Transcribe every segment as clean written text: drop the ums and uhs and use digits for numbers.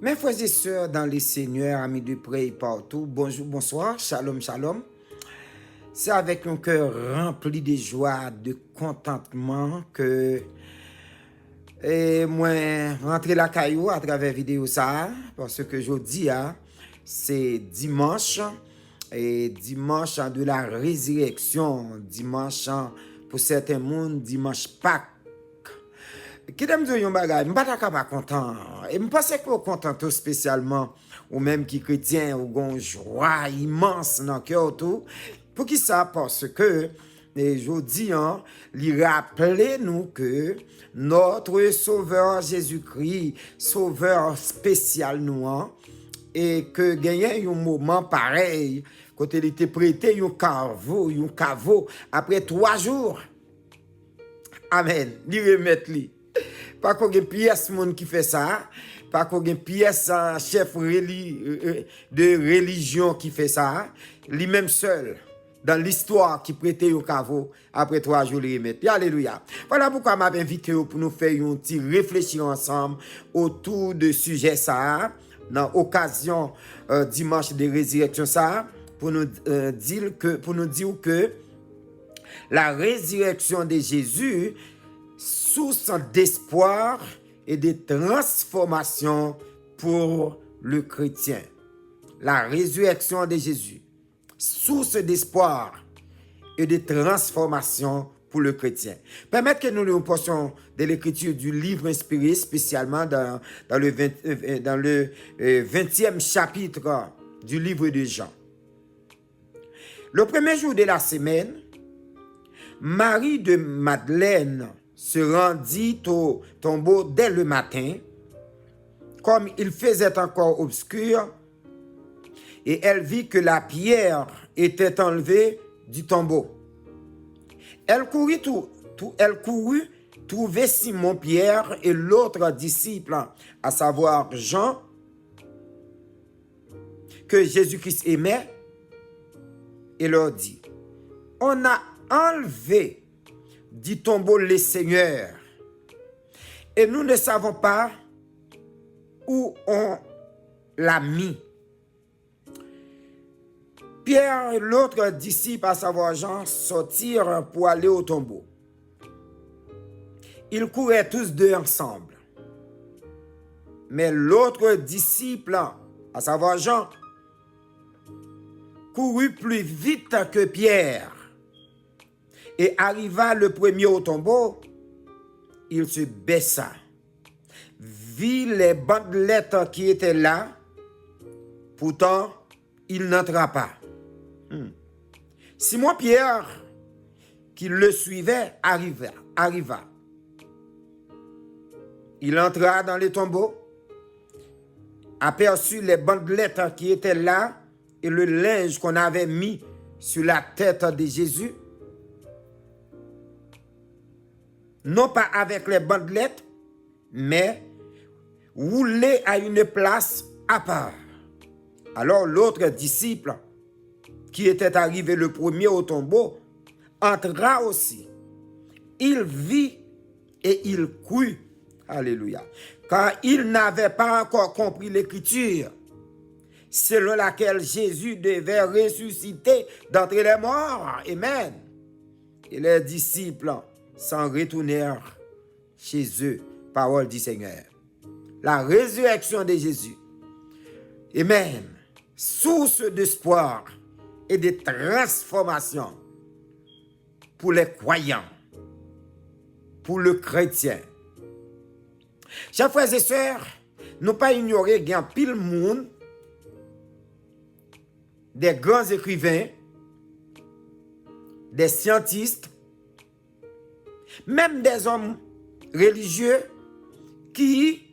Mes frères et sœurs dans les seigneurs, amis de près et partout, bonjour, bonsoir, shalom, shalom. C'est avec un cœur rempli de joie, de contentement que moi rentre la caillou à travers vidéo ça, parce que je dis, c'est dimanche, et dimanche de la résurrection, dimanche pour certains mondes, dimanche Pâques. Qui t'aime dire un bagage, je ne suis pas content. Et je pense que je suis content tout spécialement, ou même qui chrétien, ou une joie immense dans le cœur tout. Pour qui ça? Parce que, et je dis, il rappelle nous que notre Sauveur Jésus-Christ, Sauveur spécial nous, et que gagner un moment pareil, quand il était prêté un caveau, après 3 jours. Amen. Il remet lui. Pas qu'on ait pièce monde qui fait ça, pas qu'on ait pièce chef de religion qui fait ça, lui-même seul dans l'histoire qui prêtait au caveau après 3 jours les remettre. Alléluia. Voilà pourquoi m'a invité pour nous faire une petite réflexion ensemble autour de sujet ça dans occasion dimanche de résurrection ça pour nous dire que la résurrection de Jésus source d'espoir et de transformation pour le chrétien. La résurrection de Jésus, source d'espoir et de transformation pour le chrétien. Permettez que nous nous portions de l'écriture du livre inspiré, spécialement dans le 20e chapitre du livre de Jean. Le premier jour de la semaine, Marie de Madeleine se rendit au tombeau dès le matin, comme il faisait encore obscur, et elle vit que la pierre était enlevée du tombeau. Elle courut trouver Simon-Pierre et l'autre disciple, à savoir Jean, que Jésus-Christ aimait, et leur dit, « On a enlevé du tombeau le Seigneur, et nous ne savons pas où on l'a mis. » Pierre et l'autre disciple, à savoir Jean, sortirent pour aller au tombeau. Ils couraient tous deux ensemble. Mais l'autre disciple, à savoir Jean, courut plus vite que Pierre et arriva le premier au tombeau. Il se baissa, vit les bandelettes qui étaient là, pourtant il n'entra pas. Simon-Pierre, qui le suivait, arriva. Il entra dans le tombeau, aperçut les bandelettes qui étaient là et le linge qu'on avait mis sur la tête de Jésus. Non pas avec les bandelettes, mais roulé à une place à part. Alors l'autre disciple, qui était arrivé le premier au tombeau, entra aussi. Il vit et il crut. Alléluia. Car il n'avait pas encore compris l'écriture, selon laquelle Jésus devait ressusciter d'entre les morts. Amen. Et les disciples s'en retournèrent chez eux. Parole du Seigneur. La résurrection de Jésus. Amen. Source d'espoir et de transformation pour les croyants, pour le chrétien. Chers frères et sœurs, nous pas ignorer qu'il y a un pile monde, des grands écrivains, des scientifiques, même des hommes religieux qui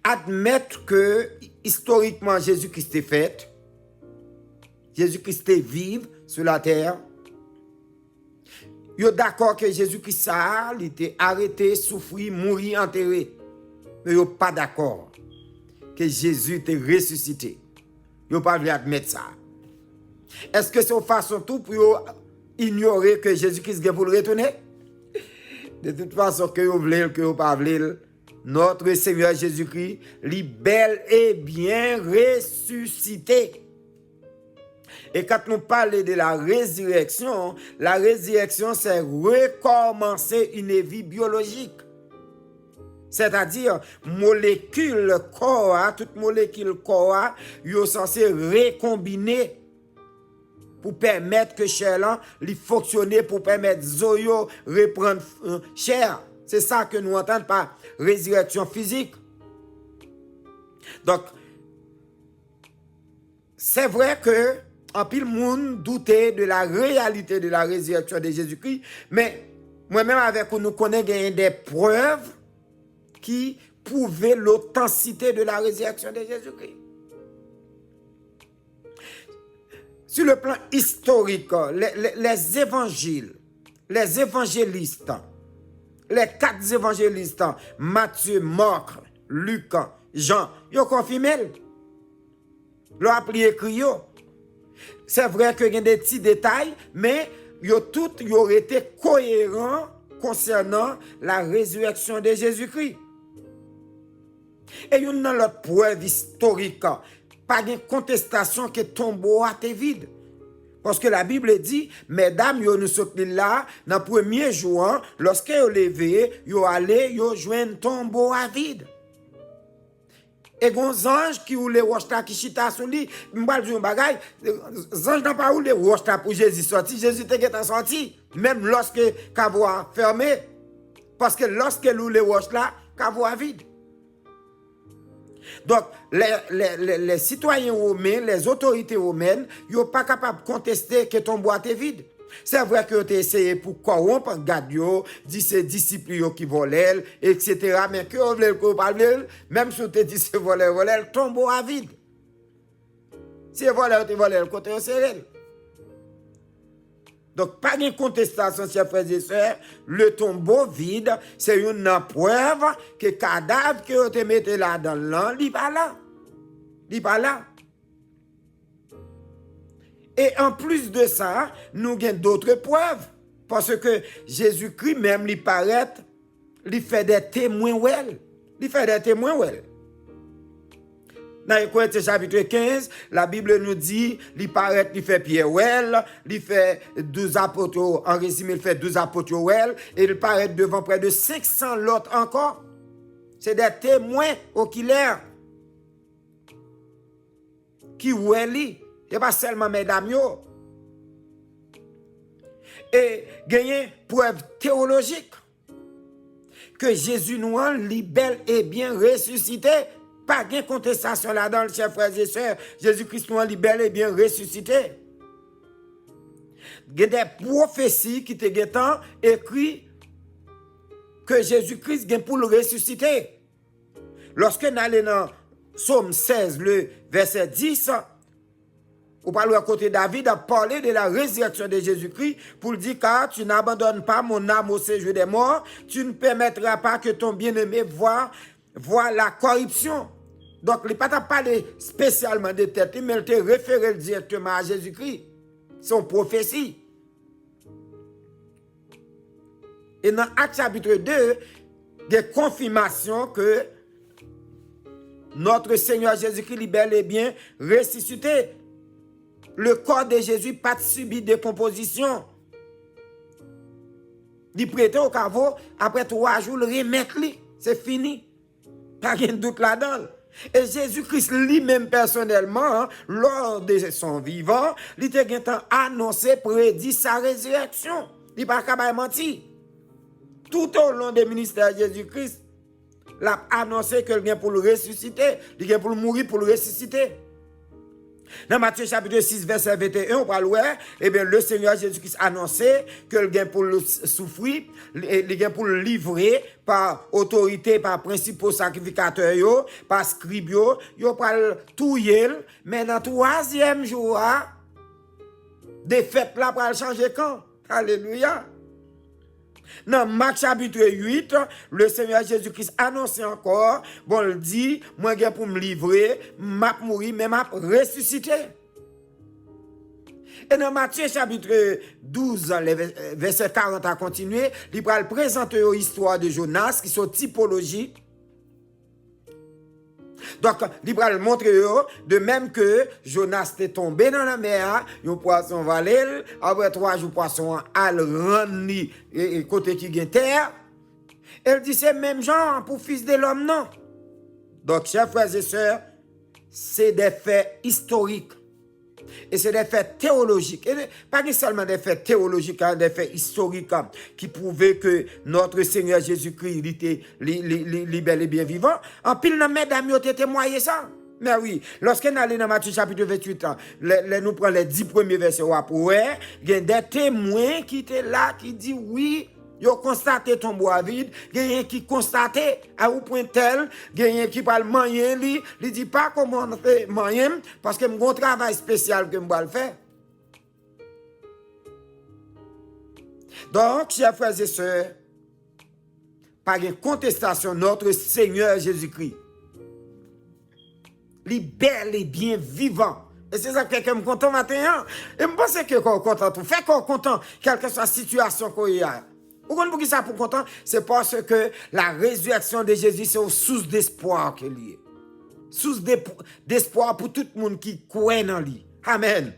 admettent que historiquement Jésus-Christ est fait, Jésus-Christ est vivant sur la terre. Ils sont d'accord que Jésus-Christ a été arrêté, souffert, mourir, enterré. Mais ils ne sont pas d'accord que Jésus était ressuscité. Ils ne pas voulu admettre ça. Est-ce que c'est une façon tout pour ignorer que Jésus-Christ est pour le retourner? De toute façon, que vous voulez, que vous ne pas voulez, notre Seigneur Jésus-Christ, lui bel et bien ressuscité. Et quand nous parlons de la résurrection, c'est recommencer une vie biologique. C'est-à-dire, molécule corps, toute molécule corps, sont censées récombiner pour permettre que chair là, fonctionne, pour permettre zoyo reprendre chair. C'est ça que nous entendons par résurrection physique. Donc, c'est vrai que en pile monde doutait de la réalité de la résurrection de Jésus-Christ, mais moi-même avec nous connaissons des preuves qui prouvaient l'authenticité de la résurrection de Jésus-Christ. Sur le plan historique, les évangiles, les évangélistes, les 4 évangélistes, Matthieu, Marc, Luc, Jean, ils ont confirmé. Ils ont appris écrit. C'est vrai qu'il y a des petits détails, mais ils ont été cohérents concernant la résurrection de Jésus-Christ. Et il y a une autre preuve historique. Pas de contestation que tombeau a été vide. Parce que la Bible dit, mesdames, nous sommes là, dans le premier jour, lorsque vous levé, vous allez, vous jouez un tombeau à vide. Et les anges qui ont les roches qui chita sur lui, je vais dire un bagage, les anges n'ont pas eu les roches pour Jésus sorti, Jésus était sorti, même lorsque Cavo a fermé. Parce que lorsque les roches là, Cavo a vide. Donc, les citoyens romains, les autorités romaines, ils sont pas capables de contester que ton boîte est vide. C'est vrai que tu as essayé pour corrompre, garder, dit ses disciples qui volaient, etc. Mais que vous voulez parler, même si tu dis c'est voler, ton boîte est vide. Si voler, tu voles, le côté serré. Donc, pas de contestation, chers frères et sœurs. Le tombeau vide, c'est une preuve que le cadavre que tu mets là dans l'an, il n'est pas là. Il n'est pas là. Et en plus de ça, nous avons d'autres preuves. Parce que Jésus-Christ, même, il paraît, il fait des témoins. Il fait des témoins. Dans Corinthiens chapitre 15, la Bible nous dit, il paraît, il fait Pierre, il fait 12 apôtres, en résumé, il fait 12 apôtres, et il paraît devant près de 500 l'autre encore. C'est des témoins oculaires qui ouèlent, et pas seulement mesdames. Et gagner preuve théologique que Jésus nous a bel et bien ressuscité. Pas de contestation là-dedans, chers frères et sœurs. Jésus-Christ nous a bel et bien ressuscité. Il y a des prophéties qui te écrit que Jésus-Christ vient pour le ressusciter. Lorsque nous allons dans Psaume 16, le verset 10, on parle à côté de David, a parlé de la résurrection de Jésus-Christ pour dire car tu n'abandonnes pas mon âme au séjour des morts, tu ne permettras pas que ton bien-aimé voie la corruption. Donc, il n'est pas parlé spécialement de tête, mais il te référé directement à Jésus-Christ. Son prophétie. Et dans Actes chapitre 2, des confirmations que notre Seigneur Jésus-Christ est bel et bien ressuscité. Le corps de Jésus n'a pas subi décomposition. Il prête au caveau, après 3 jours, le remettre. C'est fini. Pas de doute là-dedans. Et Jésus-Christ lui-même personnellement, lors de son vivant, il a annoncé, prédit sa résurrection. Il n'a pas qu'à mentir. Tout au long du ministère de Jésus-Christ, il a annoncé qu'il vient pour le ressusciter, il vient pour le mourir, pour le ressusciter. Dans Matthieu chapitre 6, verset 21, on parle, eh bien, le Seigneur Jésus-Christ a annoncé qu'il vient pour le souffrir, il vient pour le livrer par autorité, par principaux sacrificateurs, par scribes, il parle tout yel, mais dans le 3e jour, des fêtes là pour changer quand? Alléluia. Dans Marc chapitre 8, le Seigneur Jésus-Christ annonce encore, bon, il dit, moi, je pour me livrer, m'a mourir, mais m'a ressuscité. Et dans Matthieu chapitre 12, verset 40 à continuer, il va présenter l'histoire de Jonas, qui sont typologiques Donc, il va le montrer, de même que Jonas était tombé dans la mer, un poisson valait, après 3 jours, poisson a le rendre côté qui gagne terre. Elle dit, c'est même genre pour fils de l'homme, non. Donc, chers frères et sœurs, c'est des faits historiques. Et c'est des faits théologiques. Et pas seulement des faits théologiques, hein, des faits historiques hein, qui prouvaient que notre Seigneur Jésus-Christ il était bel et bien vivant. En pile, mesdames, ils ont témoigné ça. Mais oui, lorsqu'on allait dans Matthieu chapitre 28, hein, nous prenons les 10 premiers versets, il y a des témoins qui étaient là, qui disent oui. Ils ont constaté ton bois vide, il y a qui constaté à un point tel, il y a qui parle moyen, il dit pas comment on fait moyen, parce que mon travail spécial que je vais le faire. Donc, chers frères et sœurs, par une contestation, notre Seigneur Jésus-Christ, il est bel et bien vivant. Et c'est ça que quelqu'un me content matin. Et je pense que qu'on content tout. Fait qu'on content, quelle que soit la situation qu'on y a. Pourquoi pour qui ça pour content? C'est parce que la résurrection de Jésus, c'est une source d'espoir qu'il y a. Source d'espoir pour tout le monde qui croit dans lui. Amen.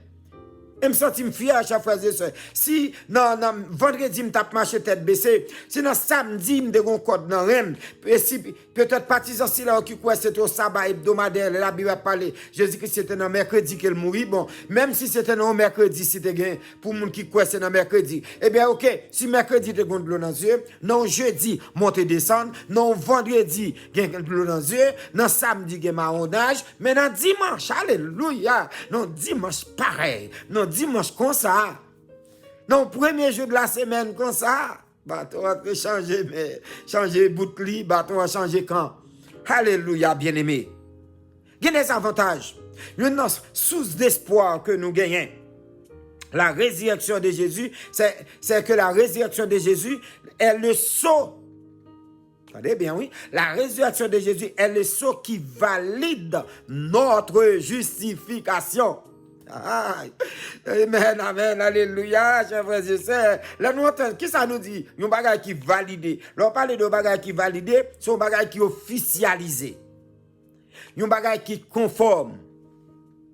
Et me sentis fier, chers frères et sœurs. Si, non, vendredi, je tape marché tête baissée. Si, non, samedi, je me code dans Rennes. Et si, peut-être, partisan, si là, qui croit, c'était au sabbat hebdomadaire, la Bible a parlé. Jésus-Christ, c'était dans mercredi qu'elle mourit. Bon, même si c'était dans mercredi, c'était gain, pour les gens qui croient, c'est dans mercredi. Eh bien, ok, si mercredi, tu as de l'eau dans les yeux, non, jeudi, monter, descendre, non, vendredi, tu as de l'eau dans les yeux, non, samedi, tu as marronnage, mais non, dimanche, alléluia, non, dimanche, pareil, non, dimanche comme ça. Non, premier jour de la semaine comme ça. Bâton a changé, mais changer bout de lit, bâton a changé quand. Alléluia, bien-aimé. Il y a des avantages. Il y a une source d'espoir que nous gagnons. La résurrection de Jésus, c'est que la résurrection de Jésus est le sceau. Attendez bien, oui. La résurrection de Jésus est le sceau qui valide notre justification. Amen, amen, alléluia, chers frères et sœurs. Là, nous entendons, qui ça nous dit? Un bagage qui est validé. Là, on parle de bagage qui est validé, c'est un bagage qui est officialisé. Un bagage qui est conforme.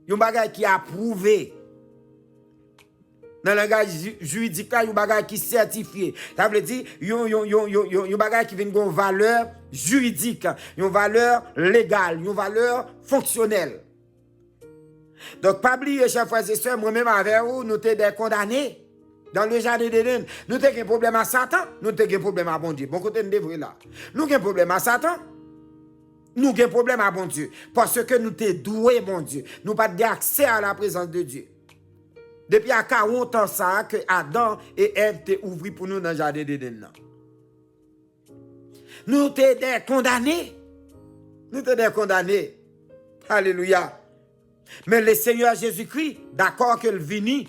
Un bagage qui est approuvé. Dans le langage juridique, il y a un bagage qui est certifié. Ça veut dire, il y a un bagage qui vient d'une valeur juridique, une valeur légale, une valeur fonctionnelle. Donc, pas oublier, chers frères et sœurs, moi-même avec vous, nous sommes des condamnés dans le jardin d'Éden. Nous avons un problème à Satan, nous avons un problème à bon Dieu. Bon côté, nous devons là. Nous avons un problème à Satan, nous avons un problème à bon Dieu. Parce que nous sommes doués, bon Dieu. Nous n'avons pas accès à la présence de Dieu. Depuis à 40 ans, ça, que Adam et Ève t'ont ouvert pour nous dans le jardin d'Éden. Nous sommes des condamnés. Nous sommes des condamnés. Alléluia. Mais le Seigneur Jésus-Christ, d'accord qu'il vini,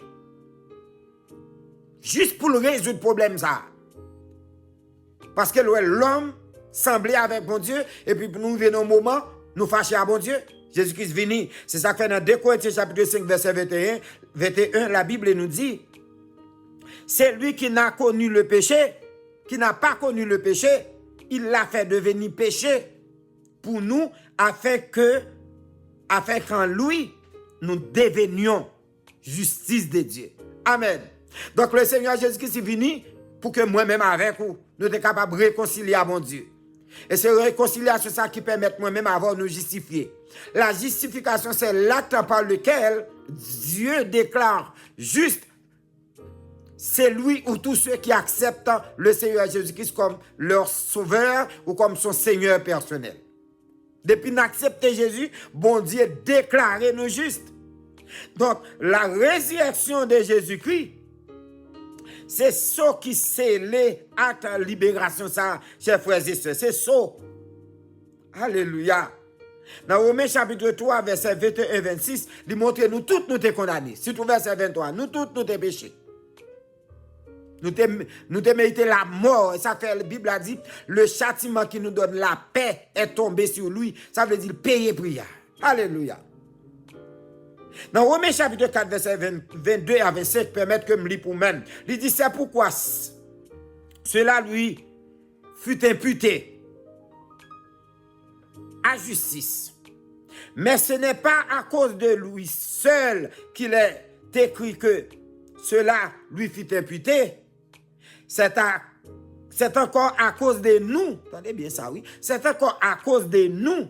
juste pour résoudre le problème ça. Parce que l'homme semblait avec bon Dieu, et puis nous venons au moment, nous fâchons à bon Dieu. Jésus-Christ vini. C'est ça que fait dans 2 Corinthiens chapitre 5, verset 21, la Bible nous dit, c'est lui qui n'a connu le péché, qui n'a pas connu le péché, il l'a fait devenir péché pour nous, afin qu'en lui, nous devenions justice de Dieu. Amen. Donc le Seigneur Jésus-Christ est venu pour que moi-même avec vous, nous sommes capables de réconcilier à mon Dieu. Et c'est réconciliation ça qui permet moi-même d'avoir nous justifier. La justification, c'est l'acte par lequel Dieu déclare juste c'est lui ou tous ceux qui acceptent le Seigneur Jésus-Christ comme leur sauveur ou comme son Seigneur personnel. Depuis d'accepter Jésus, bon Dieu déclaré nous justes. Donc, la résurrection de Jésus-Christ, c'est ça qui scellé à ta libération, ça, chers frères et sœurs. C'est ça. Alléluia. Dans Romains chapitre 3, verset 21 et 26, il montre nous tous nous sommes condamnés. Surtout verset 23, nous tous nous sommes péchés. Nous te mérité la mort. Et ça fait, la Bible a dit, le châtiment qui nous donne la paix est tombé sur lui. Ça veut dire payer prière. Alléluia. Dans Romains chapitre 4, verset 22 à 25, permettre que je lis pour même. Il dit, c'est pourquoi cela lui fut imputé à justice. Mais ce n'est pas à cause de lui seul qu'il est écrit que cela lui fut imputé. C'est encore à cause de nous. Attendez bien ça, oui. C'est encore à cause de nous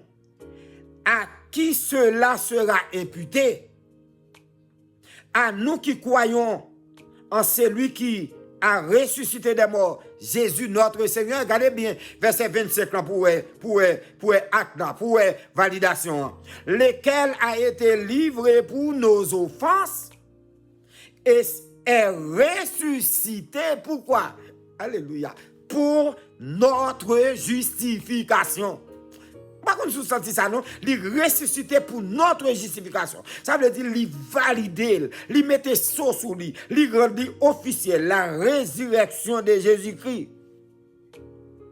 à qui cela sera imputé. À nous qui croyons en celui qui a ressuscité des morts, Jésus notre Seigneur. Regardez bien, verset 25 là, pour acte là, pour validation. Lequel a été livré pour nos offenses et est ressuscité. Pourquoi? Alléluia. Pour notre justification. Par contre, vous sentez ça, non? Il ressuscité pour notre justification. Ça veut dire, il valide, il mette ça sur lui, il rend officiel la résurrection de Jésus-Christ.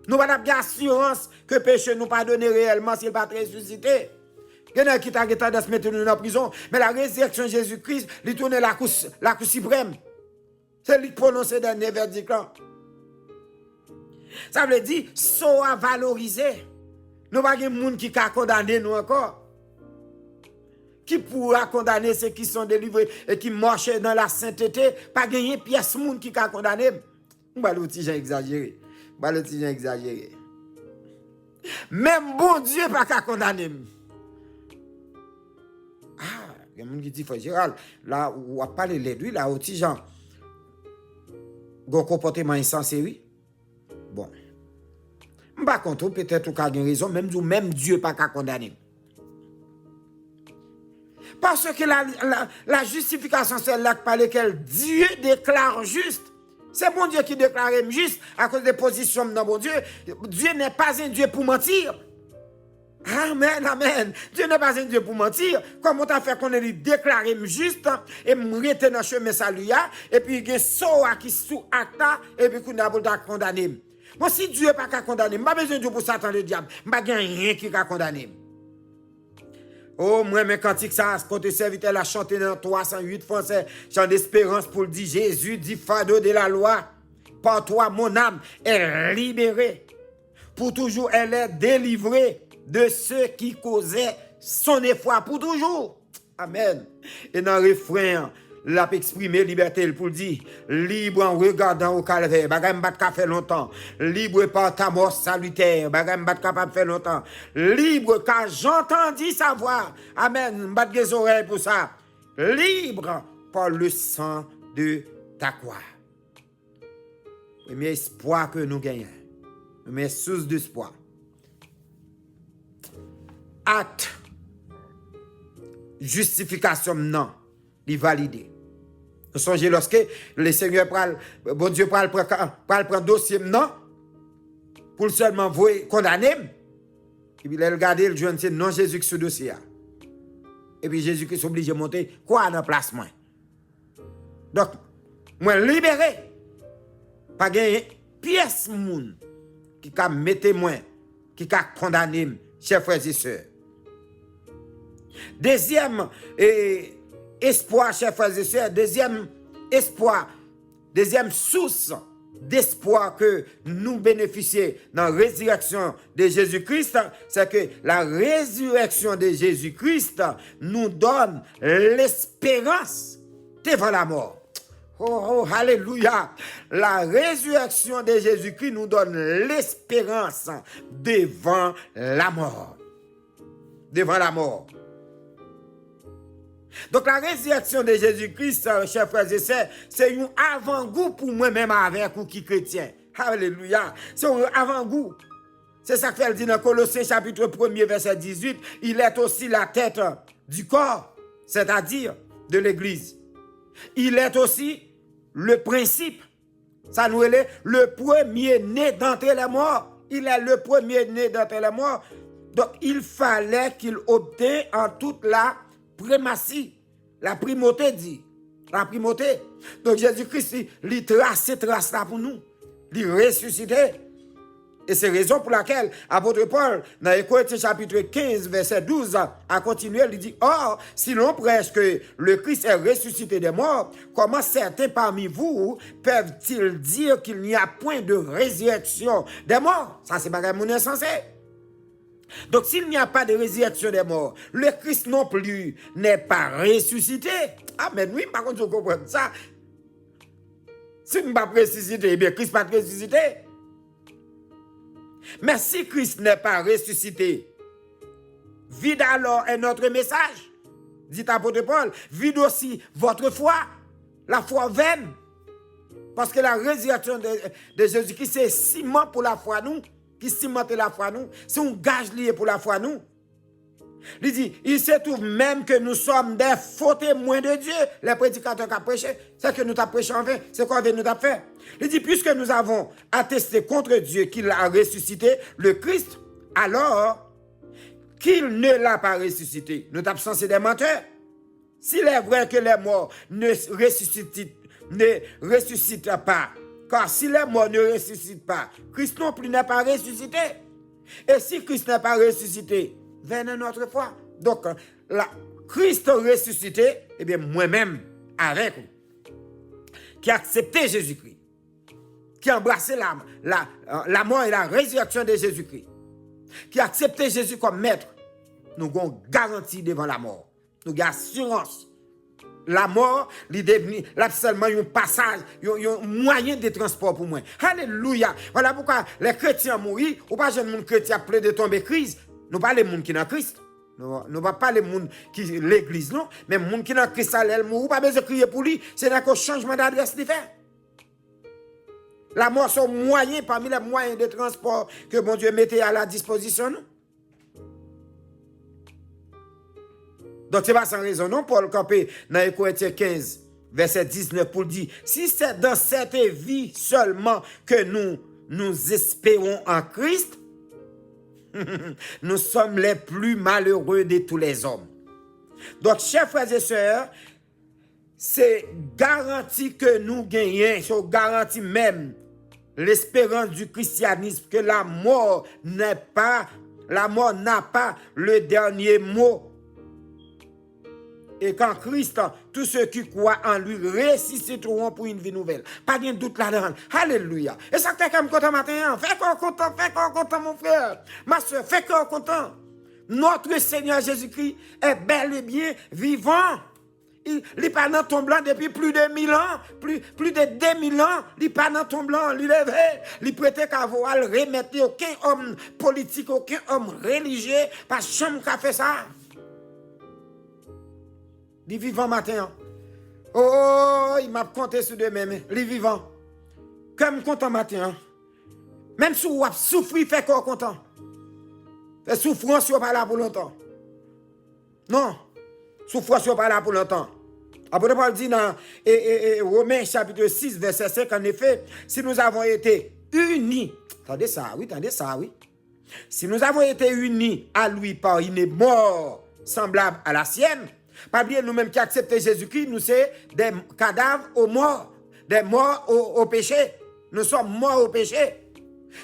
Nous avons assurance que le péché nous pardonne réellement s'il n'est pas ressuscité. Il y en a qui t'a de se mettre dans la prison, mais la résurrection de Jésus-Christ, il tourne la cour suprême. C'est lui qui prononce le dernier verdict. Ça veut dire, ça a valorisé. Nous n'avons pas de monde qui a condamné nous encore. Qui pourra condamner ceux qui sont délivrés et qui marchent dans la sainteté? Pas gagner pièce monde qui a condamné. J'ai exagéré. Même bon Dieu pas qu'à condamner. Ah, il y a des gens qui disent, Gérald, là où on parle de lui, là, au petit gens, un comportement insensé, oui. Bon. Par contre, peut-être qu'on a raison, même Dieu pas qu'à condamner. Parce que la justification, c'est là par laquelle Dieu déclare juste. C'est bon Dieu qui déclare juste à cause des positions dans bon Dieu. Dieu n'est pas un Dieu pour mentir. Amen, amen. Dieu n'est pas un Dieu pour mentir. Comment on fait qu'on est déclaré juste et me rete dans le chemin salut et puis il y a un qui sous acta et puis qu'on a condamné. Bon, si Dieu n'est pas qu'à condamner, je n'ai pas besoin de Dieu pour Satan le diable. Je n'ai pas rien qui a condamné. Oh, moi, mes cantiques, ça, quand le serviteur a chanté dans 308 français, chant d'espérance pour dire Jésus, dit fardeau de la loi. Par toi, mon âme est libérée. Pour toujours, elle est délivrée de ceux qui causaient son effroi. Pour toujours. Amen. Et dans le refrain, l'a exprimé liberté pour dire libre en regardant au calvaire bagay m'bat ka fait longtemps libre par ta mort salutaire bagay m'bat capable faire longtemps libre car j'entendis sa voix amen m'bat des oreilles pour ça libre par le sang de ta croix. Premier espoir que nous gagnons, première source d'espoir, acte justification non il validé. Vous songez lorsque le Seigneur bon Dieu prend dossier non pour seulement vous condamner. Et puis il a regardé le jeune non Jésus qui ce dossier. Et puis Jésus qui est obligé de monter quoi dans place moi. Donc moi libéré. Pas gagner pièce moun qui a mettre moi qui a condamné chers frères et sœurs. Deuxième espoir, chers frères et sœurs, deuxième espoir, deuxième source d'espoir que nous bénéficions dans la résurrection de Jésus-Christ, c'est que la résurrection de Jésus-Christ nous donne l'espérance devant la mort. Oh, alléluia. La résurrection de Jésus-Christ nous donne l'espérance devant la mort. Devant la mort. Donc la résurrection de Jésus-Christ, chers frères et sœurs, c'est un avant-goût pour moi-même avec vous qui chrétien. Alléluia. C'est un avant-goût. C'est ça qu'elle dit dans Colossiens chapitre 1er verset 18. Il est aussi la tête du corps, c'est-à-dire de l'Église. Il est aussi le principe. Ça nous est le premier-né d'entre les morts. Il est le premier-né d'entre les morts. Donc il fallait qu'il obtienne en toute la primatie. La primauté dit. La primauté. Donc Jésus-Christ, il trace là pour nous. Il ressuscité. Et c'est la raison pour laquelle l'apôtre Paul, dans Corinthiens chapitre 15, verset 12, a continué, il dit, or, si l'on prêche que le Christ est ressuscité des morts, comment certains parmi vous peuvent-ils dire qu'il n'y a point de résurrection des morts? Ça, c'est pas mon insensé. Donc, s'il n'y a pas de résurrection des morts, le Christ non plus n'est pas ressuscité. Amen. Oui, par contre, je comprends ça. Si nous ne pas ressuscité, eh bien, Christ n'est pas ressuscité. Mais si Christ n'est pas ressuscité, vide alors est notre message. Dit apôtre Paul, vide aussi votre foi, la foi vaine. Parce que la résurrection de Jésus-Christ, c'est ciment pour la foi nous, qui cimente la foi nous, c'est un gage lié pour la foi nous. Il dit, il se trouve même que nous sommes des faux témoins de Dieu, les prédicateurs qui ont prêché, c'est que nous avons prêché en vain, c'est quoi nous avons fait. Il dit, puisque nous avons attesté contre Dieu qu'il a ressuscité le Christ, alors qu'il ne l'a pas ressuscité, nous avons censé des menteurs. S'il est vrai que les morts ne ressuscitent pas, car si les morts ne ressuscitent pas, Christ non plus n'est pas ressuscité. Et si Christ n'est pas ressuscité, venez notre foi. Donc, Christ ressuscité, eh bien, moi-même, avec vous, qui a accepté Jésus-Christ, qui a embrassé la mort et la résurrection de Jésus-Christ, qui a accepté Jésus comme maître, nous avons garantie devant la mort. Nous avons assurance. La mort, là seulement un passage, un moyen de transport pour moi. Alléluia. Voilà pourquoi les chrétiens mourent, ou pas jeune monde chrétien plein de tomber crise. Nous pas les monde qui dans Christ. Nous pas les monde qui l'église non, mais monde qui dans Christ elle mourut, pas besoin de crier pour lui, c'est un changement d'adresse de faire. La mort sont moyens parmi les moyens de transport que bon Dieu mettait à la disposition nous. Donc, c'est pas sans raison, non, Paul Campé, dans Corinthiens 15, verset 19, pour dire, si c'est dans cette vie seulement que nous espérons en Christ, nous sommes les plus malheureux de tous les hommes. Donc, chers frères et sœurs, c'est garanti que nous gagnons, c'est garanti même l'espérance du christianisme que la mort n'a pas le dernier mot. Et qu'en Christ, tous ceux qui croient en lui ressusciteront pour une vie nouvelle. Pas de doute là-dedans. Alléluia. Et ça fait comme content matin. Fais qu'on content, mon frère. Ma soeur, fais qu'on content. Notre Seigneur Jésus-Christ est bel et bien vivant. Il n'est pas dans ton blanc depuis plus de 1000 ans, plus de 2000 ans. Il n'est pas dans ton blanc. Il est vrai. Il prêtait qu'à voir remettre aucun homme politique, aucun homme religieux, pas chambre qui a fait ça. Les vivants matin. Oh, il m'a compté sur deux-mêmes. Les vivants. Comme content matin. Même si vous souffrez, fait quoi content. La souffrance, vous pas là pour longtemps. Non. Souffrance, vous pas là pour longtemps. Apôtre Paul dit dans Romains chapitre 6, verset 5, en effet, si nous avons été unis, attendez ça, oui. Si nous avons été unis à lui par une mort semblable à la sienne, pas oublier nous-mêmes qui acceptons Jésus-Christ, nous sommes des cadavres aux morts, des morts au péché. Nous sommes morts au péché.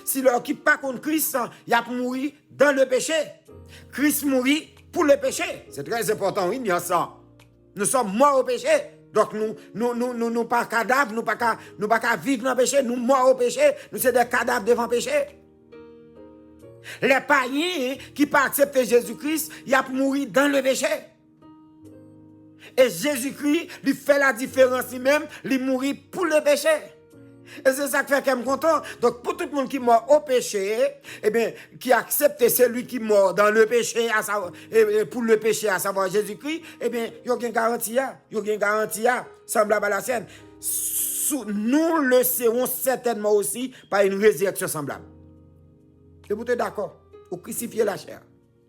Si l'on qui pas contre Christ, il a mouru dans le péché. Christ mourit pour le péché. C'est très important, oui, bien ça. Nous sommes morts au péché. Donc nous pas cadavres, nous pas vivre dans le péché, nous morts au péché, nous sommes des cadavres devant le péché. Les païens qui pas accepté Jésus-Christ, il a mouru dans le péché. Et Jésus-Christ lui fait la différence lui-même, lui mourit pour le péché. Et c'est ça qui fait qu'elle est content. Donc pour tout le monde qui mort au péché, eh bien, qui accepte celui qui mort dans le péché, pour le péché, à savoir Jésus-Christ, eh bien, il y a une garantie, semblable à la sienne. Nous le serons certainement aussi par une résurrection semblable. Et vous êtes d'accord? Vous crucifiez la chair,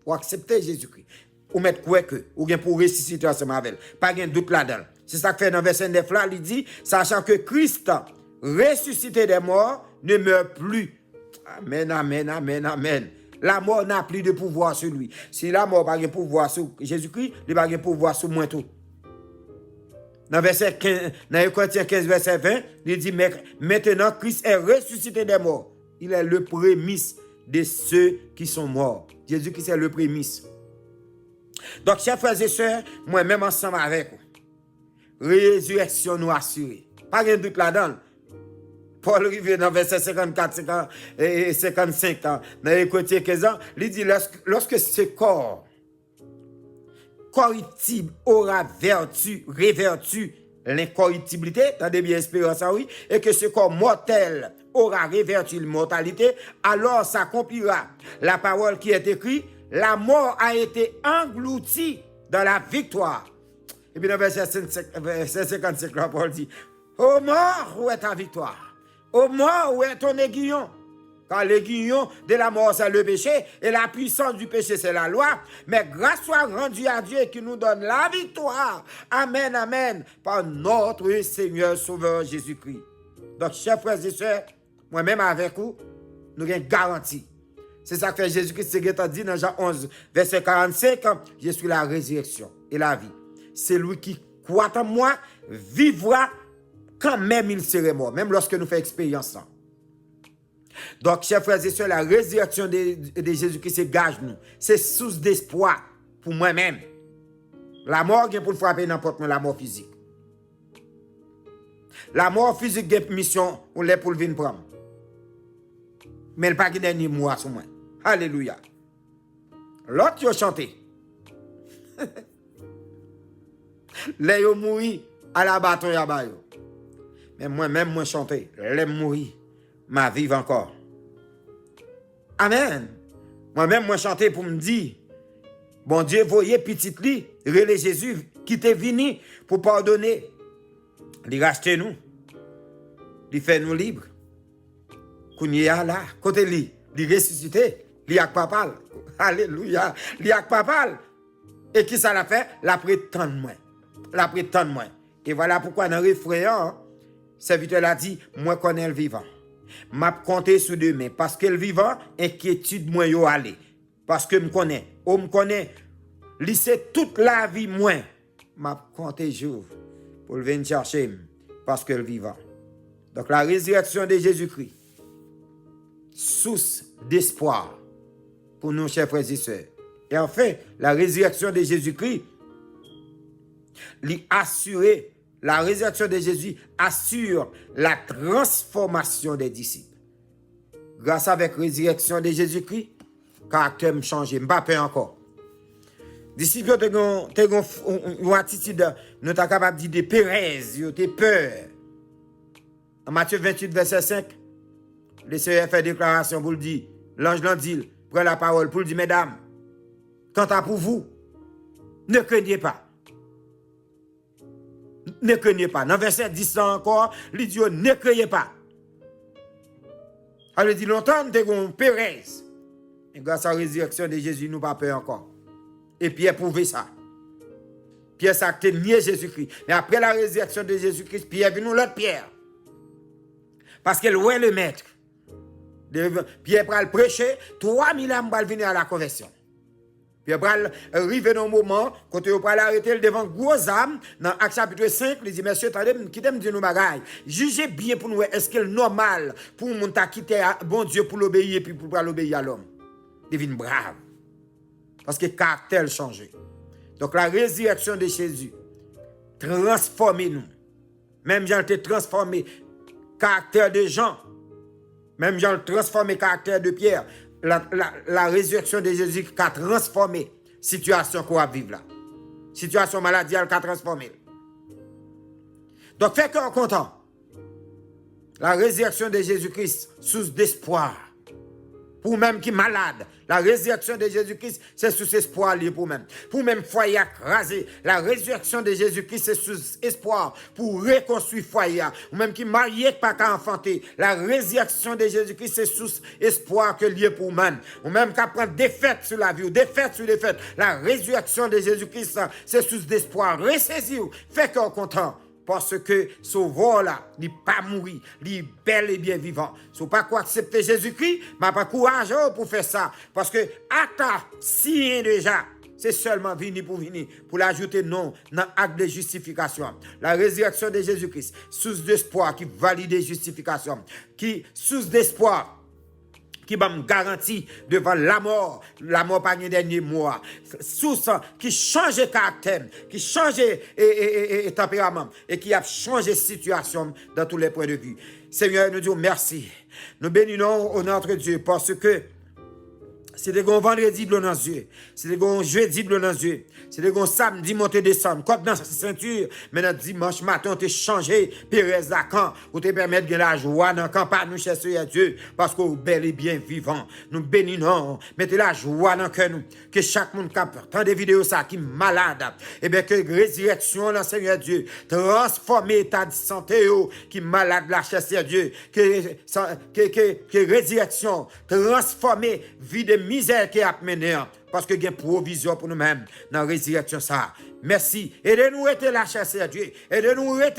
vous acceptez Jésus-Christ. Ou mettre quoi que, ou bien pour ressusciter ensemble avec elle. Pas de doute là-dedans. C'est ça que fait dans verset 9 là, il dit, sachant que Christ, ressuscité des morts, ne meurt plus. Amen, amen, amen, amen. La mort n'a plus de pouvoir sur lui. Si la mort n'a pas de pouvoir sur Jésus-Christ, il n'a pas de pouvoir sur moi tout. Dans verset 15, dans Corinthiens 15, verset 20, il dit, maintenant Christ est ressuscité des morts. Il est le prémisse de ceux qui sont morts. Jésus-Christ est le prémisse. Donc, chers frères et sœurs, moi-même ensemble avec vous, résurrection nous assurée. Pas de doute là-dedans. Paul arrive dans verset 54 et 55 dans les Corinthiens 15 ans, il dit lorsque ce corps corruptible aura révertu l'incorruptibilité, attendez bien espérance, oui, et que ce corps mortel aura révertu l'immortalité, alors s'accomplira la parole qui est écrite, la mort a été engloutie dans la victoire. Et puis dans verset 55, là, Paul dit, ô mort, où est ta victoire? Ô mort, où est ton aiguillon? Car l'aiguillon de la mort, c'est le péché, et la puissance du péché, c'est la loi. Mais grâce soit rendue à Dieu qui nous donne la victoire. Amen, amen, par notre Seigneur Sauveur Jésus-Christ. Donc, chers frères et sœurs, moi-même avec vous, nous avons une garantie. C'est ça que fait Jésus-Christ, c'est ce qu'il dit dans Jean 11, verset 45, je suis la résurrection et la vie. C'est lui qui croit en moi, vivra quand même il serait mort, même lorsque nous faisons expérience. Donc, chers frères et sœurs, la résurrection de Jésus-Christ, c'est gage nous. C'est source d'espoir pour moi-même. La mort vient pour frapper n'importe quoi, la mort physique. La mort physique a une mission, on l'est pour le venir prendre. Mais elle n'a pas de dernier mot sur moi. Alléluia. L'autre, il a chanté. Les yo mouri à la bataille à bayo. Mais moi-même, moi chanté. Les mouri, ma vive encore. Amen. Moi-même, moi chanté pour me dire, bon Dieu, voyez petit li, relais Jésus qui t'est venu pour pardonner. Il racheter nous. Il fait nous libres. Kounia là, côté li, il ressuscité, il a papa. Alléluia. Il a papa. Et qui ça l'a fait? La prétendre moi. La prétendre moi. Et voilà pourquoi dans le refrain, serviteur a dit, moi connais le vivant. M'a compté sur deux mains. Parce que le vivant, inquiétude moi yo aller. Parce que me connaît. On me connaît. Lycée toute la vie moi. M'a compté jour pour le venir chercher. Parce que le vivant. Donc la résurrection de Jésus-Christ. Source d'espoir pour nous, chers frères et sœurs. Et enfin, la résurrection de Jésus-Christ, la résurrection de Jésus assure la transformation des disciples. Grâce à la résurrection de Jésus-Christ, caractère m'a changé, je ne pas peur encore. Disciples ont une attitude, nous sommes capables de dire de Pérez, ils ont peur. En Matthieu 28, verset 5, le Seigneur fait déclaration pour le dire, l'ange l'a dit, prend la parole pour le dire, mesdames, quant à pour vous, ne craignez pas. Ne craignez pas. Dans verset 10 encore, il dit, ne craignez pas. Alors il dit, longtemps, nous avons Pérez. Et grâce à la résurrection de Jésus, nous n'avons pas peur encore. Et Pierre prouvé ça. Pierre s'est nié Jésus-Christ. Mais après la résurrection de Jésus-Christ, Pierre vient nous l'autre Pierre. Parce qu'il est le maître. Pierre va le prêcher, 3000 âmes vont venir à la conversion. Pierre va arriver dans un moment, quand il va l'arrêter devant gros âmes, dans Actes chapitre 5, il dit, monsieur, attendez, quittez-moi de nous bagaille. Jugez bien pour nous, est-ce qu'il est normal pour nous quitter bon Dieu pour l'obéir et puis pour l'obéir à l'homme? Devine brave. Parce que le caractère a changé. Donc la résurrection de Jésus transforme nous. Même Jean a transformé le caractère de Jean. Même Jean a transformé le caractère de Pierre. La résurrection de Jésus qui a transformé la situation qu'on va vivre là. Situation maladie, elle a transformé. Donc, fait qu'on est content. La résurrection de Jésus-Christ, source d'espoir. Pour même qui est malade, la résurrection de Jésus-Christ, c'est sous espoir lié pour même. Pour même foyer écrasé, la résurrection de Jésus-Christ, c'est sous espoir pour reconstruire foyer. Ou même qui marié pas qu'à enfanter, la résurrection de Jésus-Christ, c'est sous espoir que lié pour même. Ou même qu'à prendre défaite sur la vie, ou défaite sur défaite. La résurrection de Jésus-Christ, c'est sous d'espoir. Ressaisir, fait qu'on est content. Parce que sauveur là, il n'est pas mourir, il est bel et bien vivant. Si vous ne pouvez pas accepter Jésus-Christ, mais pas courage pour faire ça. Parce que acte si déjà, c'est seulement venir pour l'ajouter non dans l'acte de justification. La résurrection de Jésus-Christ, source d'espoir qui valide la justification, qui source d'espoir qui va me garantir devant la mort pas un dernier mois. Source qui change caractère, qui change tempérament et qui a changé situation dans tous les points de vue. Seigneur, nous disons merci. Nous bénissons notre Dieu parce que c'est des vendredi bleu dans les yeux. C'est des jeudi bleu dans les yeux. C'est des samedi monté décembre. Comme dans sa ceinture. Mais dans dimanche matin, on t'a changé. Pérez Lacan. Pour te permettre de la joie dans la campagne. Nous cherchons à Dieu. Parce qu'on est bel et bien vivant. Nous bénissons. Mettez la joie dans le cœur nous. Que chaque monde capte. Tant de vidéos ça qui est malade. Et bien que résurrection dans Seigneur Dieu. Transformer l'état de santé qui est malade la chercher à Dieu. Que résurrection. Transformer vie de misère qui a mené. Parce que il y a une provision pour nous-mêmes dans la résurrection ça. Merci. Aidez-nous à la chasser à Dieu. Aidez-nous à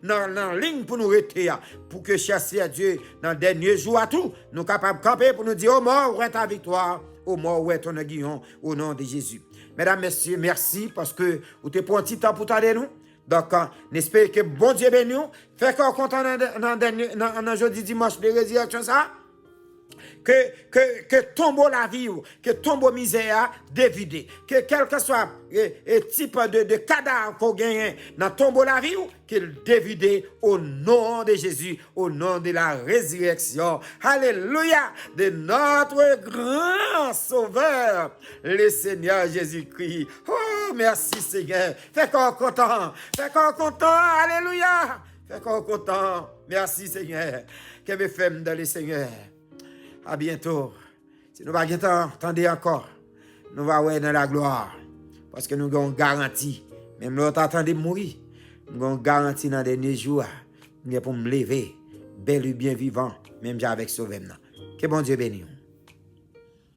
dans la ligne pour nous rester. Pour que chasser à Dieu dans les derniers jours à tout. Nous capables de camper pour nous dire, oh mort, où est ta victoire? Oh mort, où est ton aiguillon? Au nom de Jésus. Mesdames, messieurs, merci parce que vous avez pris un petit temps pour t'aider nous. Donc, n'espère que bon Dieu bénisse nous. Fait qu'on content dans jeudi dimanche de résurrection ça. Que tombe la vie, que tombe misère dévidé, que quel que soit le type de cadavre qu'on gagne dans tombe la vie, qu'il dévide au nom de Jésus, au nom de la résurrection. Alléluia, de notre grand sauveur, le Seigneur Jésus-Christ. Oh, merci Seigneur. Fait qu'on content, alléluia. Fait qu'on content, merci Seigneur. Que me fait dans le Seigneur. À bientôt. Si nous ne pas attendez encore, nous allons voir dans la gloire. Parce que nous avons une garantie. Même l'autre attendez mourir. Nous avons une garantie dans les derniers jours. Nous pour me lever, bel et bien vivant, même avec sauver. Que bon Dieu bénisse.